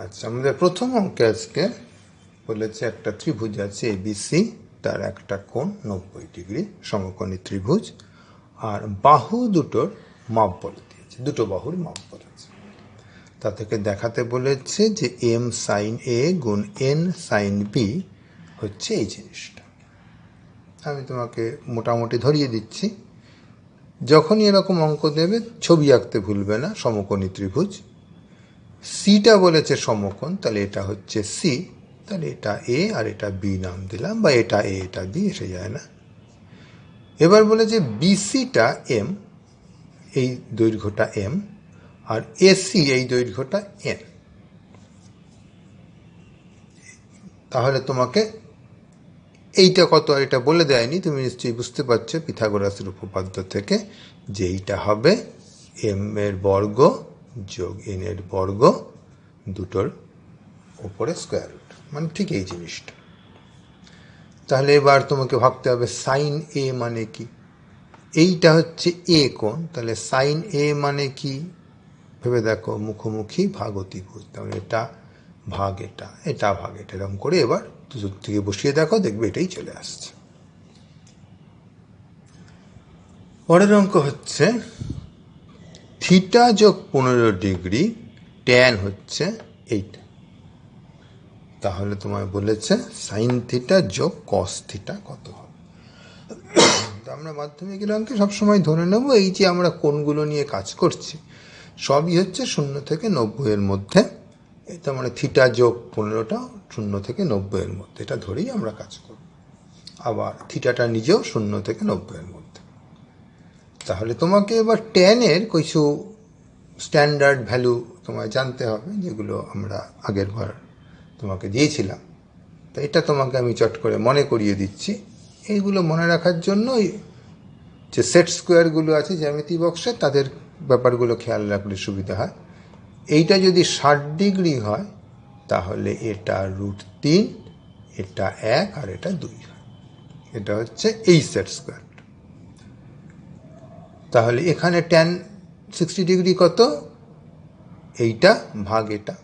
আচ্ছা, আমাদের প্রথম অঙ্কে আজকে বলেছে একটা ত্রিভুজ আছে এবিসি, তার একটা কোণ 90 ডিগ্রি, সমকোণী ত্রিভুজ, আর বাহু দুটোর মাপ বলে দিয়েছে, দুটো বাহুর মাপ বলেছে। তা থেকে দেখাতে বলেছে যে এম সাইন এ গুণ এন সাইন বি হচ্ছে এই জিনিসটা। আমি তোমাকে মোটামুটি ধরিয়ে দিচ্ছি, যখনই এরকম অঙ্ক দেবে ছবি আঁকতে ভুলবে না। সমকোণী ত্রিভুজ, সিটা বলেছে সমকোণ, তাহলে এটা হচ্ছে সি, তাহলে এটা এ আর এটা বি নাম দিলাম, বা এটা এ এটা বি এসে যায় না। এবার বলেছে বিসিটা এম, এই দৈর্ঘ্যটা এম, আর এসি এই দৈর্ঘ্যটা এন। তাহলে তোমাকে এইটা কত আর এটা বলে দেয়নি, তুমি নিশ্চয়ই বুঝতে পারছো পিথাগোরাসের উপপাদ্য থেকে যে এইটা হবে এম এর বর্গ যোগ এন এর বর্গ দুটোর উপরে স্কোয়ার রুট, মানে ঠিক এই জিনিসটা। তাহলে এবার তোমাকে ভাবতে হবে সাইন এ মানে কি। এইটা হচ্ছে এ কোণ, তাহলে সাইন এ মানে কি ভেবে দেখো, মুখোমুখি ভাগ অতিভুজ, তাহলে এটা ভাগ এটা, এটা ভাগ এটা, এরকম করে এবার দুটোর থেকে বসিয়ে দেখো, দেখবে এটাই চলে আসছে। পরের অঙ্ক হচ্ছে থিটা যোগ 15 ডিগ্রি ট্যান হচ্ছে এইটা। তাহলে তোমায় বলেছে সাইন থিটা যোগ কস থিটা কত হবে। তো আমরা মাধ্যমিকের অঙ্কে সবসময় ধরে নেব এই যে আমরা কোণগুলো নিয়ে কাজ করছি সবই হচ্ছে 0 থেকে 90 মধ্যে। এটা মানে থিটা যোগ 15টা 0 থেকে 90 মধ্যে, এটা ধরেই আমরা কাজ করব। আবার থিটাটা নিজেও 0 থেকে 90 মধ্যে। তাহলে তোমাকে এবার ট্যানের কিছু স্ট্যান্ডার্ড ভ্যালু তোমায় জানতে হবে, যেগুলো আমরা আগের বার তোমাকে দিয়েছিলাম। তো এটা তোমাকে আমি চট করে মনে করিয়ে দিচ্ছি। এইগুলো মনে রাখার জন্য যে সেট স্কোয়ারগুলো আছে জ্যামিতি বক্সে, তাদের ব্যাপারগুলো খেয়াল রাখলে সুবিধা হয়। এইটা যদি 60 ডিগ্রি হয় তাহলে এটা √3, এটা 1 আর এটা 2 হয়। এটা হচ্ছে এই সেট স্কোয়ার। তাহলে এখানে ট্যান 60 ডিগ্রি কত, এইটা ভাগ এটা।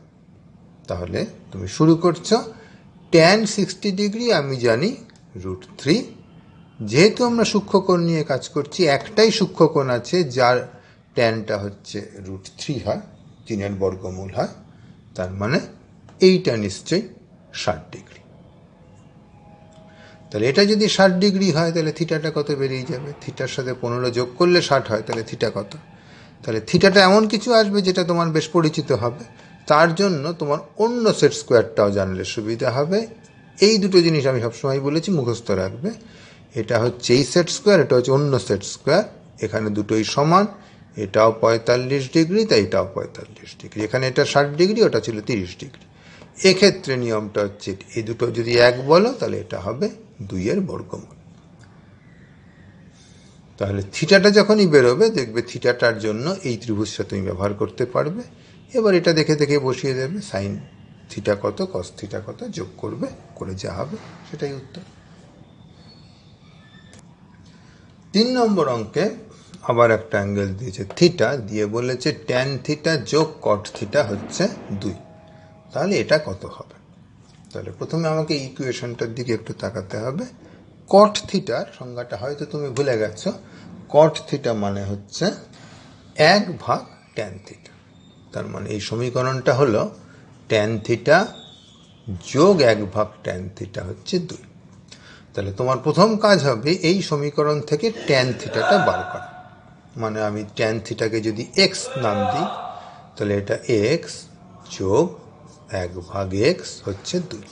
তাহলে তুমি শুরু করছো, ট্যান 60 ডিগ্রি আমি জানি √3। যেহেতু আমরা সূক্ষ্মকোণ নিয়ে কাজ করছি, একটাই সূক্ষ্মকোণ আছে যার ট্যানটা হচ্ছে √3 হয়, 3 বর্গমূল হয়, তার মানে এইটা নিশ্চয়ই 60 ডিগ্রি। তাহলে এটা যদি 60 ডিগ্রি হয় তাহলে থিটাটা কত বেরিয়ে যাবে, থিটার সাথে 15 যোগ করলে 60 হয়, তাহলে থিটা কত। তাহলে থিটাটা এমন কিছু আসবে যেটা তোমার বেশ পরিচিত হবে। তার জন্য তোমার অন্য সেট স্কোয়ারটাও জানলে সুবিধা হবে। এই দুটো জিনিস আমি সবসময় বলেছি মুখস্থ রাখবে। এটা হচ্ছে এই সেট স্কোয়ার, এটা হচ্ছে অন্য সেট স্কোয়ার। এখানে দুটোই সমান, এটাও 45 ডিগ্রি, তাই এটাও 45 ডিগ্রি। এখানে এটা 60 ডিগ্রি, ওটা ছিল 30 ডিগ্রি। এক্ষেত্রে নিয়মটা হচ্ছে এই দুটো যদি 1 বলো তাহলে এটা হবে 2 বর্গমূল। তাহলে থিটাটা যখনই বেরোবে দেখবে থিটাটার জন্য এই ত্রিভুজটা তুমি ব্যবহার করতে পারবে। এবার এটা দেখে দেখে বসিয়ে দেবে, সাইন থিটা কত কস থিটা কত যোগ করবে, করে যা হবে সেটাই উত্তর। 3 নম্বর অঙ্কে আবার একটা অ্যাঙ্গেল দিয়েছে থিটা, দিয়ে বলেছে ট্যান থিটা যোগ কট থিটা হচ্ছে 2। তাহলে এটা কত হবে। তাহলে প্রথমে আমাকে ইকুয়েশনটার দিকে একটু তাকাতে হবে। কট থিটার সংজ্ঞাটা হয়তো তুমি ভুলে গেছো। কট থিটা মানে হচ্ছে 1 ভাগ ট্যান থিটা। তার মানে এই সমীকরণটা হলো ট্যান থিটা যোগ 1 ভাগ ট্যান থিটা হচ্ছে 2। তাহলে তোমার প্রথম কাজ হবে এই সমীকরণ থেকে ট্যান থিটাটা বার করা। মানে আমি ট্যান থিটাকে যদি এক্স নাম দিই তাহলে এটা এক্স যোগ 1 ভাগ এক্স হচ্ছে 2।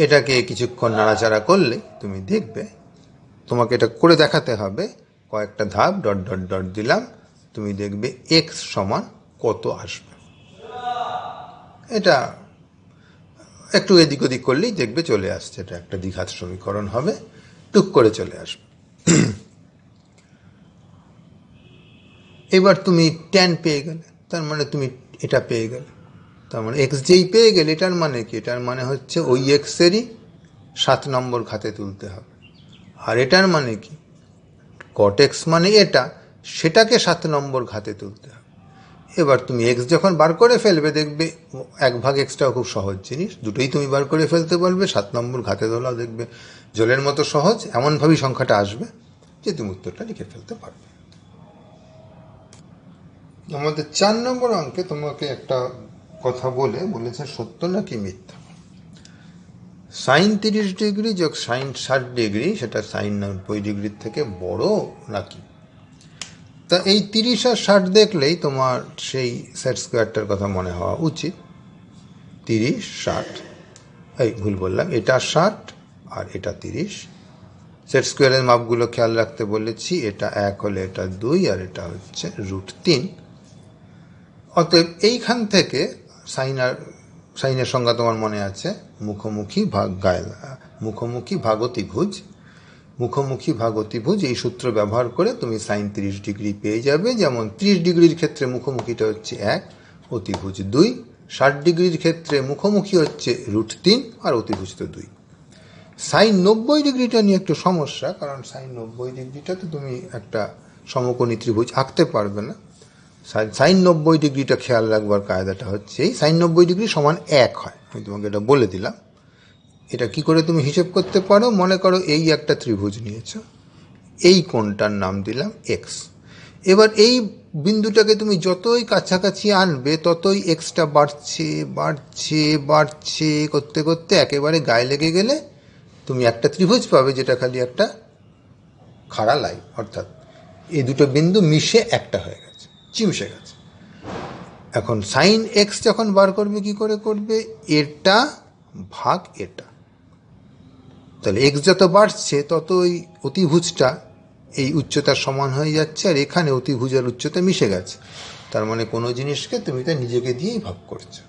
এটাকে কিছুক্ষণ নাড়াচাড়া করলে তুমি দেখবে, তোমাকে এটা করে দেখাতে হবে, কয়েকটা ধাপ ডট ডট ডট দিলাম, তুমি দেখবে এক্স সমান কত আসবে। এটা একটু এদিক ওদিক করলেই দেখবে চলে আসছে, এটা একটা দ্বিঘাত সমীকরণ হবে, টুক করে চলে আসবে। এবার তুমি ট্যান পেয়ে গেলে, তার মানে তুমি এটা পেয়ে গেলে। তার মানে এক্স যেই পেয়ে গেলে, এটার মানে কি, এটার মানে হচ্ছে ওই এক্সেরই 7 নম্বর ঘাতে তুলতে হবে। আর এটার মানে কি, কট এক্স মানে এটা, সেটাকে 7 নম্বর ঘাতে তুলতে হবে। এবার তুমি এক্স যখন বার করে ফেলবে দেখবে 1/xটাও খুব সহজ জিনিস, দুটোই তুমি বার করে ফেলতে পারবে। 7 নম্বর ঘাতে তোলাও দেখবে জলের মতো সহজ, এমনভাবেই সংখ্যাটা আসবে যে তুমি উত্তরটা লিখে ফেলতে পারবে। আমাদের 4 নম্বর অঙ্কে তোমাকে একটা কথা বলেছে সত্য নাকি মিথ্যা। সাইন 30 ডিগ্রি যোগ সাইন 60 ডিগ্রি সেটা সাইন 90 ডিগ্রির থেকে বড় নাকি। তা এই 30 আর 60 দেখলেই তোমার সেই সেট স্কোয়ারটার কথা মনে হওয়া উচিত। 30 60, এই ভুল বললাম, এটা 60 আর এটা 30। সেট স্কোয়ারের মাপগুলো খেয়াল রাখতে বলেছি, এটা 1 হলে এটা 2 আর এটা হচ্ছে √3। অতএব এইখান থেকে সাইনের সংজ্ঞা তোমার মনে আছে, মুখোমুখি ভাগ অতিভুজ। মুখোমুখি ভাগ অতিভুজ এই সূত্র ব্যবহার করে তুমি সাইন 30 ডিগ্রি পেয়ে যাবে। যেমন 30 ডিগ্রির ক্ষেত্রে মুখোমুখিটা হচ্ছে 1, অতিভুজ 2। 60 ডিগ্রির ক্ষেত্রে মুখোমুখি হচ্ছে √3 আর অতিভুজ তো 2। সাইন 90 ডিগ্রিটা নিয়ে একটু সমস্যা, কারণ সাইন 90 ডিগ্রিটা তো তুমি একটা সমকোণী ত্রিভুজ আঁকতে পারবে না। সাইন 90 ডিগ্রিটা খেয়াল রাখবার কায়দাটা হচ্ছে এই, সাইন 90 ডিগ্রি সমান 1 হয়, আমি তোমাকে এটা বলে দিলাম। এটা কি করে তুমি হিসেব করতে পারো, মনে করো এই একটা ত্রিভুজ নিয়েছ, এই কোণটার নাম দিলাম এক্স। এবার এই বিন্দুটাকে তুমি যতই কাছাকাছি আনবে ততই এক্সটা বাড়ছে বাড়ছে বাড়ছে করতে করতে একেবারে গায়ে লেগে গেলে তুমি একটা ত্রিভুজ পাবে যেটা খালি একটা খাড়া লাইন, অর্থাৎ এই দুটো বিন্দু মিশে একটা হয়ে গেছে, চিমসে গেছে। এখন সাইন এক্স যখন বার করবে কি করে করবে, এটা ভাগ এটা। তাহলে এক্স যত বাড়ছে তত ওই অতিভুজটা এই উচ্চতার সমান হয়ে যাচ্ছে, আর এখানে অতিভুজের উচ্চতা মিশে গেছে। তার মানে কোনো জিনিসকে তুমি তা নিজেকে দিয়েই ভাগ করছো,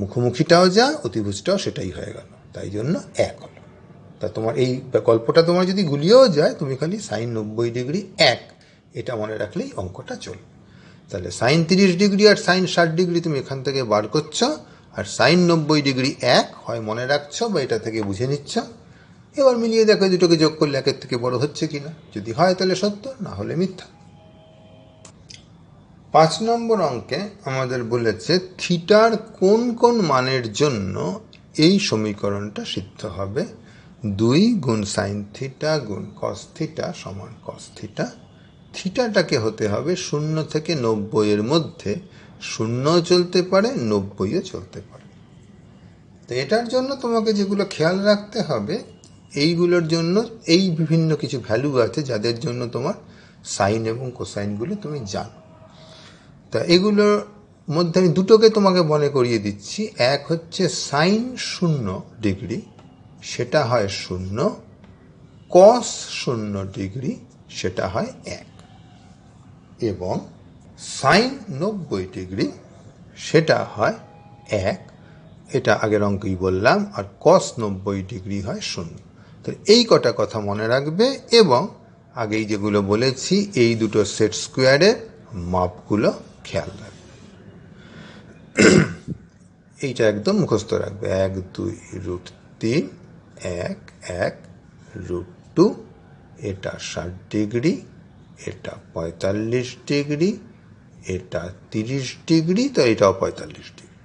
মুখোমুখিটাও যা অতিভুজটাও সেটাই হয়ে গেল, তাই জন্য 1 হলো। তা তোমার এই গল্পটা তোমার যদি গুলিয়েও যায়, তুমি খালি সাইন 90 ডিগ্রি 1 এটা মনে রাখলেই অঙ্কটা চলবে। তাহলে সাইন 30 ডিগ্রি আর সাইন 60 ডিগ্রি তুমি এখান থেকে বার করছো, আর সাইন 90 ডিগ্রি 1 হয় মনে রাখছো বা এটা থেকে বুঝে নিচ্ছ। এবার মিলিয়ে দেখো দুটোকে যোগ করলে 1-এর থেকে বড় হচ্ছে কিনা, যদি হয় তাহলে সত্য, না হলে মিথ্যা। 5 নম্বর অঙ্কে আমাদের বলেছে থিটার কোন কোন মানের জন্য এই সমীকরণটা সিদ্ধ হবে। 2 গুণ সাইন থিটা গুণ কস থিটা সমান কস থিটা। থিটাটাকে হতে হবে 0 থেকে 90 এর মধ্যে, 0ও চলতে পারে 90ও চলতে পারে। তো এটার জন্য তোমাকে যেগুলো খেয়াল রাখতে হবে, এইগুলোর জন্য এই বিভিন্ন কিছু ভ্যালু আছে যাদের জন্য তোমার সাইন এবং কোসাইনগুলো তুমি জানো। তা এগুলোর মধ্যে আমি দুটোকে তোমাকে মনে করিয়ে দিচ্ছি। এক হচ্ছে সাইন 0 ডিগ্রি, সেটা হয় 0, কস 0 ডিগ্রি সেটা হয় 1, এবং সাইন 90 ডিগ্রি সেটা হয় 1, এটা আগের অঙ্কেই বললাম, আর কস 90 ডিগ্রি হয় 0। তো এই কটা কথা মনে রাখবে, এবং আগেই যেগুলো বলেছি এই দুটো সেট স্কোয়ারের মাপগুলো খেয়াল রাখবে। এইটা একদম মুখস্থ রাখবে, 1 2 √3, 1 1 √2, এটা 60 ডিগ্রি, এটা 45 ডিগ্রি, এটা 30 ডিগ্রি, তো এটাও 45 ডিগ্রি।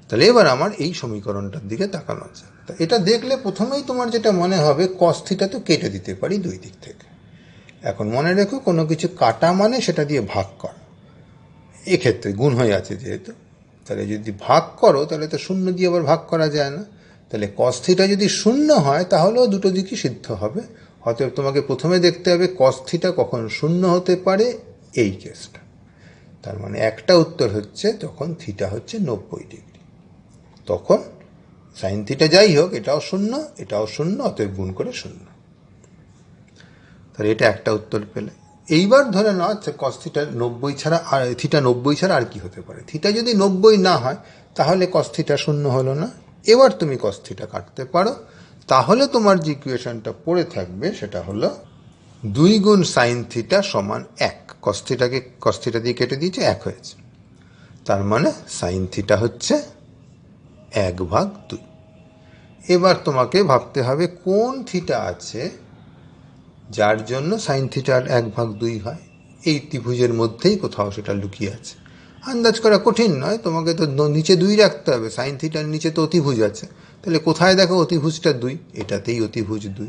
তাহলে এবার আমার এই সমীকরণটার দিকে তাকানো আছে। তা এটা দেখলে প্রথমেই তোমার যেটা মনে হবে কস থিটা তো কেটে দিতে পারি দুই দিক থেকে। এখন মনে রেখো কোনো কিছু কাটা মানে সেটা দিয়ে ভাগ করা, এক্ষেত্রে গুণ হয়ে আছে যেহেতু, তাহলে যদি ভাগ করো তাহলে তো 0 দিয়ে আবার ভাগ করা যায় না। তাহলে কস থিটা যদি 0 হয় তাহলেও দুটো দিকই সিদ্ধ হবে। অতএব তোমাকে প্রথমে দেখতে হবে কস থিটা কখন 0 হতে পারে, এই কেসটা। তার মানে একটা উত্তর হচ্ছে যখন থিটা হচ্ছে 90 ডিগ্রি, তখন সাইন থিটা যাই হোক এটাও 0 এটাও 0, অতএব গুণ করে 0। তাহলে এটা একটা উত্তর পেলে। এইবার ধরে নাও আচ্ছা কস থিটা 90 ছাড়া আর থিটা 90 ছাড়া আর কি হতে পারে। থিটা যদি 90 না হয় তাহলে কস থিটা 0 হলো না। এবার তুমি কস থিটা কাটতে পারো, তাহলে তোমার যে ইকুয়েশনটা পড়ে থাকবে সেটা হলো 2 গুণ সাইন থিটা সমান 1। কস থিটা দিয়ে কেটে দিয়েছে, 1 হয়েছে। তার মানে সাইন থিটা হচ্ছে 1/2। এবার তোমাকে ভাবতে হবে কোন থিটা আছে যার জন্য সাইন থিটার 1/2 হয়। এই ত্রিভুজের মধ্যেই কোথাও সেটা লুকিয়ে আছে। আন্দাজ করা কঠিন নয়, তোমাকে তো নিচে 2 রাখতে হবে, সাইন থিটার নিচে তো অতিভুজ আছে, তাহলে কোথায় দেখো অতিভুজটা 2, এটাতেই অতিভুজ 2,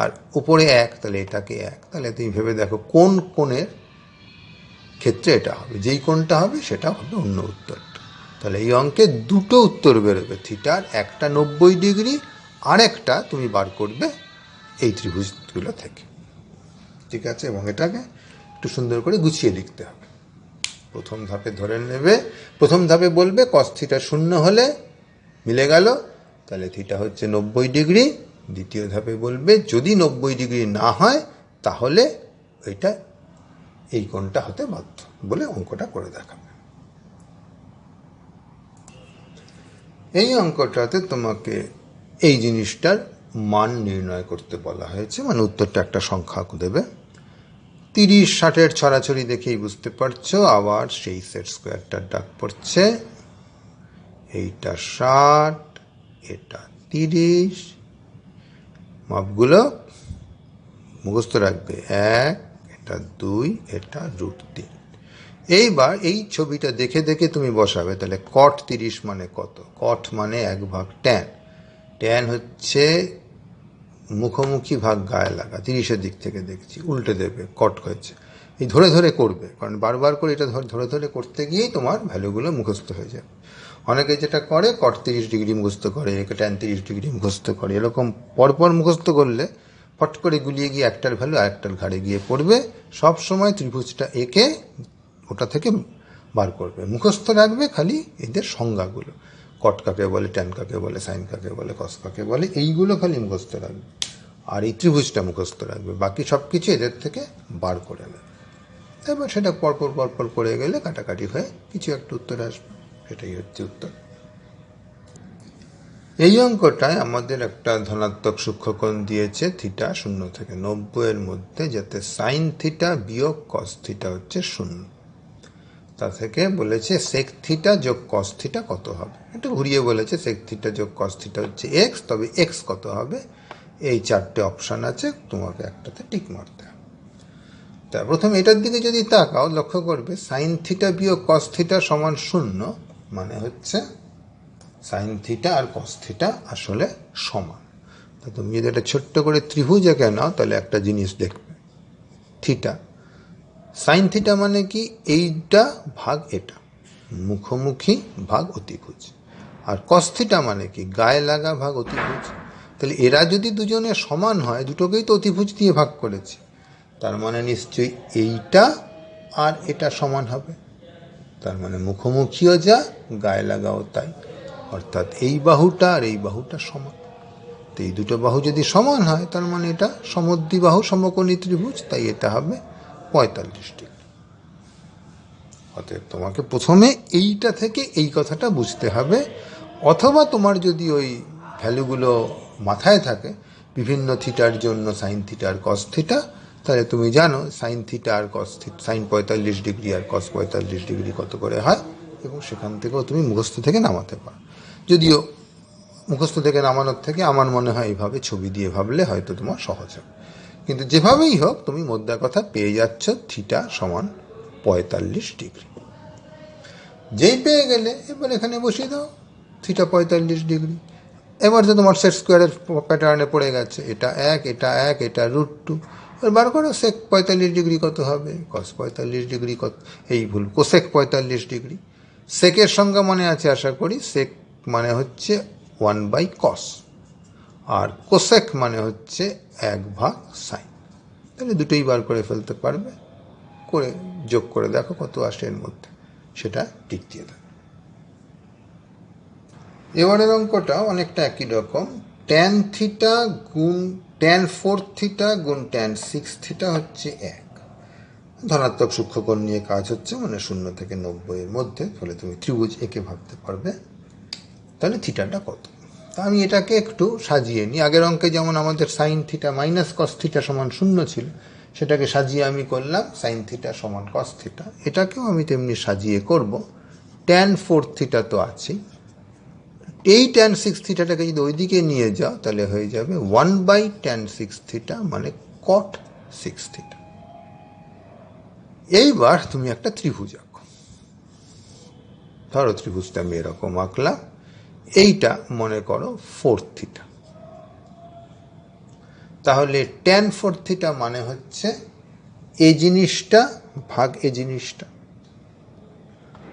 আর উপরে 1, তাহলে এটাকে 1, তাহলে তুমি ভেবে দেখো কোন কোণের ক্ষেত্রে এটা হবে, যেই কোণটা হবে সেটা হবে অন্য উত্তরটা। তাহলে এই অঙ্কে দুটো উত্তর বেরোবে, থিটার একটা 90 ডিগ্রি, আর একটা তুমি বার করবে এই ত্রিভুজগুলো থেকে। ঠিক আছে, এবং এটাকে একটু সুন্দর করে গুছিয়ে লিখতে হবে। প্রথম ধাপে ধরে নেবে, প্রথম ধাপে বলবে কস থিটা 0 হলে মিলে গেল, তাহলে থিটা হচ্ছে 90 ডিগ্রি। দ্বিতীয় ধাপে বলবে যদি 90 ডিগ্রি না হয় তাহলে ওইটা এই কোণটা হতে বাধ্য, বলে অঙ্কটা করে দেখাবে। এই অঙ্কটাতে তোমাকে এই জিনিসটার মান নির্ণয় করতে বলা হয়েছে, মানে উত্তরটা একটা সংখ্যা দেবে। 30, 60-এর ছড়াছড়ি দেখেই বুঝতে পারছো, আবার সেই সেট স্কোয়ারটার ডাক পড়ছে। এইটা 60, এটা 30, মাপগুলো মুখস্থ রাখবে, 1, এটা 2, এটা √3। এইবার এই ছবিটা দেখে দেখে তুমি বসাবে, তাহলে cot 30 মানে কত? cot মানে 1/tan, tan হচ্ছে মুখোমুখি ভাগ গায়ে লাগা, 30-এর দিক থেকে দেখছি, উল্টে দেবে, কট হয়েছে। এই ধরে ধরে করবে, কারণ বারবার করে এটা ধরে ধরে করতে গিয়েই তোমার ভ্যালুগুলো মুখস্থ হয়ে যাবে। অনেকে যেটা করে cot 30 ডিগ্রি মুখস্থ করে, একে tan 30 ডিগ্রি মুখস্থ করে, এরকম পরপর মুখস্থ করলে ফট করে গুলিয়ে গিয়ে একটার ভ্যালু আরেকটার ঘাড়ে গিয়ে পড়বে। সব সময় ত্রিভুজটা এঁকে ওটা থেকে বার করবে, মুখস্থ রাখবে খালি এদের সংজ্ঞাগুলো, কট কাকে বলে, ট্যান কাকে বলে, সাইন কাকে বলে, কস কাকে বলে, এইগুলো খালি মুখস্থ রাখবে, আর এই ত্রিভুজটা মুখস্থ রাখবে, বাকি সব কিছু এদের থেকে বার করে নেবে। এবার সেটা পরপর পরপর করে গেলে কাটাকাটি হয়ে কিছু একটা উত্তর আসবে, সেটাই হচ্ছে উত্তর। এই অঙ্কটায় আমাদের একটা ধনাত্মক সূক্ষ্মকোণ দিয়েছে থিটা 0 থেকে 90-এর মধ্যে, যাতে সাইন থিটা বিয়োগ কস থিটা হচ্ছে 0। তা থেকে বলেছে সেক থিটা যোগ কস থিটা কত হবে। একটু ঘুরিয়ে বলেছে সেক থিটা যোগ কস থিটা হচ্ছে এক্স, তবে এক্স কত হবে, এই 4টে অপশান আছে, তোমাকে একটাতে টিক মারতে হবে। তা প্রথমে এটার দিকে যদি তাকাও, লক্ষ্য করবে সাইন থিটা বিয়োগ কস থিটা সমান 0, মানে হচ্ছে সাইন থিটা আর কস থিটা আসলে সমান। তা তুমি যদি এটা ছোট্ট করে ত্রিভুজ এঁকে নাও, তাহলে একটা জিনিস দেখবে, থিটা সাইন থিটা মানে কি, এইটা ভাগ এটা, মুখোমুখি ভাগ অতিভুজ, আর কস থিটা মানে কি, গায়ে লাগা ভাগ অতিভুজ। তাহলে এরা যদি দুজনে সমান হয়, দুটোকেই তো অতিভুজ দিয়ে ভাগ করেছে, তার মানে নিশ্চয়ই এইটা আর এটা সমান হবে, তার মানে মুখোমুখিও যা গায়ে লাগাও তাই, অর্থাৎ এই বাহুটা আর এই বাহুটা সমান। তো এই দুটো বাহু যদি সমান হয়, তার মানে এটা সমদ্বিবাহু সমকোণী ত্রিভুজ, তাই এটা হবে 45 ডিগ্রি। অতএব তোমাকে প্রথমে এইটা থেকে এই কথাটা বুঝতে হবে, অথবা তোমার যদি ওই ভ্যালুগুলো মাথায় থাকে বিভিন্ন থিটার জন্য সাইন থিটা আর কস থিটা, তাহলে তুমি জানো সাইন থিটা আর কস থিটা, সাইন 45 ডিগ্রি আর কস 45 ডিগ্রি কত করে হয়, এবং সেখান থেকেও তুমি মুখস্থ থেকে নামাতে পারো। যদিও মুখস্থ থেকে নামানোর থেকে আমার মনে হয় এইভাবে ছবি দিয়ে ভাবলে হয়তো তোমার সহজ হবে, কিন্তু যেভাবেই হোক তুমি মোদ্দা কথা পেয়ে যাচ্ছ থিটা সমান 45 ডিগ্রি। যেই পেয়ে গেলে এবার এখানে বসিয়ে দাও থিটা 45 ডিগ্রি। এবার তো তোমার সেট স্কোয়ারের প্যাটার্নে পড়ে গেছে, এটা 1, এটা 1, এটা √2। এবার বার করো সেক 45 ডিগ্রি কত হবে, কস 45 ডিগ্রি কত, এই ভুল, কোসেক 45 ডিগ্রি। সেকের সংজ্ঞা মনে আছে আশা করি, সেক মানে হচ্ছে 1/cos, আর কোসেক মানে হচ্ছে 1/sin। তাহলে দুটোই বার করে ফেলতে পারবে, করে যোগ করে দেখো কত আসে এর মধ্যে, সেটা টিক দিয়ে দেবে। এবারের অঙ্কটা অনেকটা একই রকম, ট্যান থিটা গুণ ট্যান 4 থিটা গুণ ট্যান 6 থিটা হচ্ছে 1। ধনাত্মক সূক্ষ্মকোণ নিয়ে কাজ হচ্ছে, মানে 0 থেকে 90-এর মধ্যে, ফলে তুমি ত্রিভুজ এঁকে ভাবতে পারবে। তাহলে থিটাটা কত, তা আমি এটাকে একটু সাজিয়ে নিই। আগের অঙ্কে যেমন আমাদের sine theta minus cos theta সমান 0 ছিল, সেটাকে সাজিয়ে আমি করলাম সাইন থিটা সমান কস থিটা। এটাকেও আমি তেমনি সাজিয়ে করব। ট্যান 4 থিটা তো আছেই, এই ট্যান 6 থিটাটাকে যদি ওইদিকে নিয়ে যাও, তাহলে হয়ে যাবে 1/tan 6 থিটা, মানে cot 6 থিটা। এইবার তুমি একটা ত্রিভুজ আঁকো। ধরো ত্রিভুজটা আমি এরকম আঁকলাম, এইটা মনে করো 4 থিটা। তাহলে tan 4 থিটা মানে হচ্ছে এই জিনিসটা ভাগ এই জিনিসটা,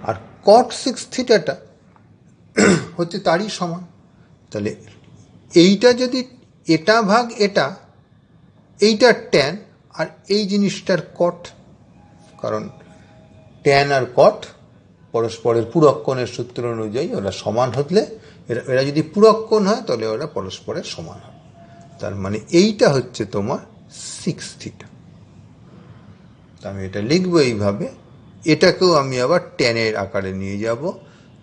আর cot 6 থিটাটা হচ্ছে তারই সমান। তাহলে এইটা যদি এটা ভাগ এটা, এইটার ট্যান আর এই জিনিসটার কট, কারণ ট্যান আর কট পরস্পরের পূরক কোণের সূত্র অনুযায়ী ওরা সমান হলে, এরা যদি পূরক কোণ হয় তাহলে ওরা পরস্পরের সমান হয়। তার মানে এইটা হচ্ছে তোমার 6 থিটা। আমি এটা লিখবো এইভাবে, এটাকেও আমি আবার ট্যানের আকারে নিয়ে যাব।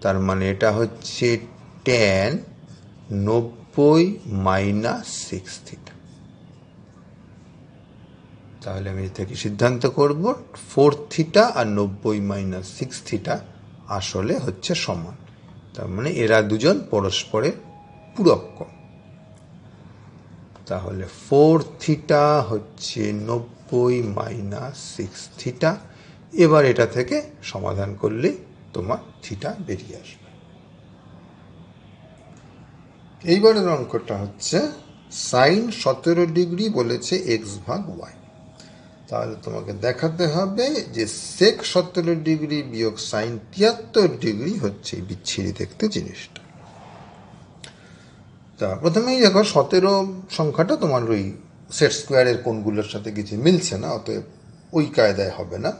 তার মানে এটা হচ্ছে ট্যান 90 মাইনাস 6 থিটা। তাহলে আমি থেকে সিদ্ধান্ত করব 4 থিটা আর 90 মাইনাস 6 থিটা আসলে হচ্ছে সমান। তার মানে এরা দুজন পরস্পরের পূরক কোণ। তাহলে 4 থিটা হচ্ছে 90 মাইনাস 6 থিটা। এবার এটা থেকে সমাধান করলে তোমার থিটা বেরিয়ে আসবে। এইবারের অঙ্কটা হচ্ছে সাইন 17 ডিগ্রি বলেছে এক্স ভাগ ওয়াই। তাহলে তোমাকে দেখাতে হবে যে সেক 17 ডিগ্রি বিয়োগ সাইন 73 ডিগ্রি হচ্ছে বিচ্ছিরি দেখতে জিনিসটা। তা প্রথমেই দেখো 17 সংখ্যাটা তোমার ওই সেট স্কোয়ারের কোণগুলোর সাথে কিছু মিলছে না, অতএব ওই কায়দায় হবে না।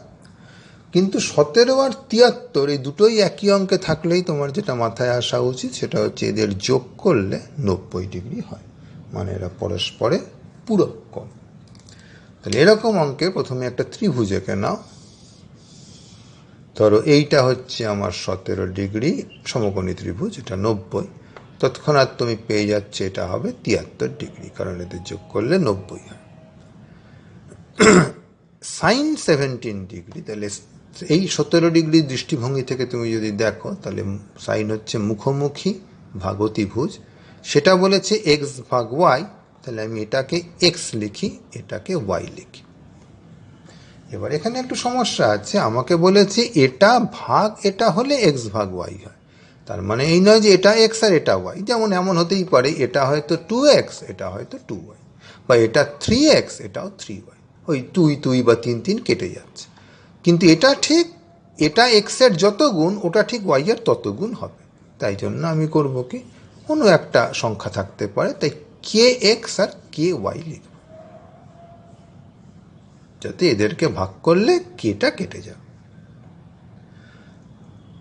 কিন্তু 17 আর 73 এই দুটোই একই অঙ্কে থাকলেই তোমার যেটা মাথায় আসা উচিত সেটা হচ্ছে এদের যোগ করলে 90 ডিগ্রি হয়, মানে এরা পরস্পরের পূরক কোণ। তাহলে এরকম অঙ্কে প্রথমে একটা ত্রিভুজ এঁকে নাও। ধরো এইটা হচ্ছে আমার 17 ডিগ্রি সমকোণী ত্রিভুজ, এটা 90। তৎক্ষণাৎ তুমি পেয়ে যাচ্ছে এটা হবে 73 ডিগ্রি, কারণ এদের যোগ করলে 90 হয়। সাইন 17 ডিগ্রি, তাহলে এই 17 ডিগ্রি দৃষ্টিভঙ্গি থেকে তুমি যদি দেখো তাহলে সাইন হচ্ছে মুখোমুখি ভাগ অতিভুজ, সেটা বলেছে এক্স ভাগ ওয়াই। তাহলে আমি এটাকে এক্স লিখি, এটাকে ওয়াই লিখি। এবার এখানে একটু সমস্যা আছে, আমাকে বলেছে এটা ভাগ এটা হলে এক্স ভাগ ওয়াই হয়। তার মানে এই নয় যে এটা এক্স আর এটা ওয়াই, যেমন এমন হতেই পারে এটা হয়তো 2x, এটা হয়তো 2y, বা এটা 3x, এটাও 3y। ওই 2 বা 3 কেটে যাচ্ছে, কিন্তু এটা ঠিক এটা এক্স এর যত গুণ ওটা ঠিক ওয়াই এর তত গুণ হবে। তাই জন্য আমি করব কি, কোনো একটা সংখ্যা থাকতে পারে, তাই কে এক্স আর কে ওয়াই লিখব, যাতে এদেরকে ভাগ করলে কেটা কেটে যাবে।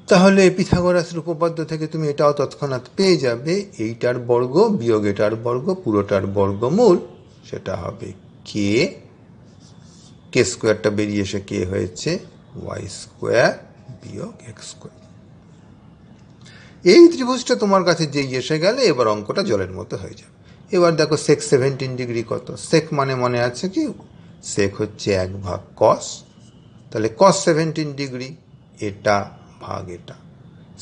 তাহলে পিথাগোরাসের উপপাদ্য থেকে তুমি এটাও তৎক্ষণাৎ পেয়ে যাবে, এইটার বর্গ বিয়োগ এটার বর্গ পুরোটার বর্গমূল, সেটা হবে কে, কে স্কোয়ারটা বেরিয়ে এসে কে হয়েছে ওয়াই স্কোয়ার বিয়োগ এক্স স্কোয়ার। এই ত্রিভুজটা তোমার কাছে যেই এসে গেলে এবার অঙ্কটা জলের মতো হয়ে যাবে। এবার দেখো সেক 17 ডিগ্রি কত, সেক মানে মনে আছে কি, সেক হচ্ছে 1 ভাগ কস। তাহলে কস 17 ডিগ্রি এটা ভাগ এটা।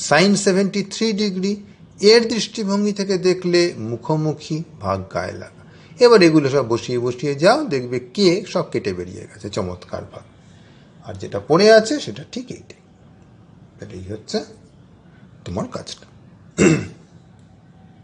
সাইন 73 ডিগ্রি এর দৃষ্টিভঙ্গি থেকে দেখলে মুখোমুখি ভাগ গায়ে লাগা। এবার এগুলো সব বসিয়ে বসিয়ে যাও, দেখবে কে সব কেটে বেরিয়ে গেছে, চমৎকার ভাগ। আর যেটা পড়ে আছে সেটা ঠিক এইটাই। তাহলে এই হচ্ছে তোমার কাজটা।